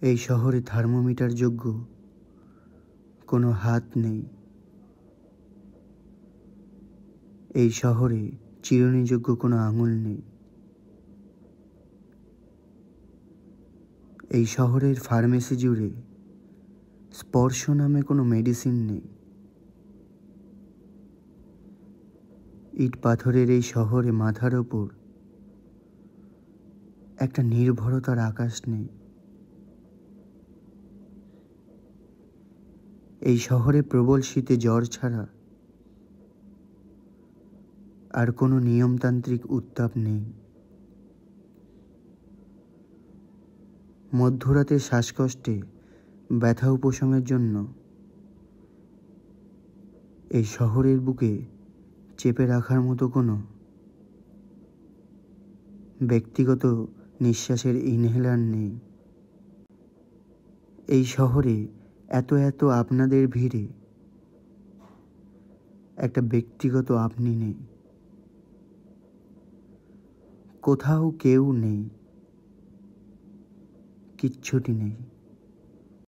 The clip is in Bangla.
এই শহরে থার্মোমিটার যোগ্য কোনো হাত নেই। এই শহরে চিরুনিযোগ্য কোনো আঙুল নেই। এই শহরের ফার্মেসি জুড়ে স্পর্শ নামে কোনো মেডিসিন নেই। ইট পাথরের এই শহরে মাথার ওপর একটা নির্ভরতার আকাশ নেই। এই শহরে প্রবল শীতে জ্বর ছাড়া আর কোনো নিয়মতান্ত্রিক উত্তাপ নেই। মধ্যরাতের শ্বাসকষ্টে ব্যথা উপশমের জন্য এই শহরের বুকে চেপে রাখার মতো কোনো ব্যক্তিগত নিঃশ্বাসের ইনহেলার নেই। এই শহরে এত এত আপনাদের ভিড়ে একটা ব্যক্তিগত আপনি নেই। কোথাও কেউ নেই, কিচ্ছুটি নেই।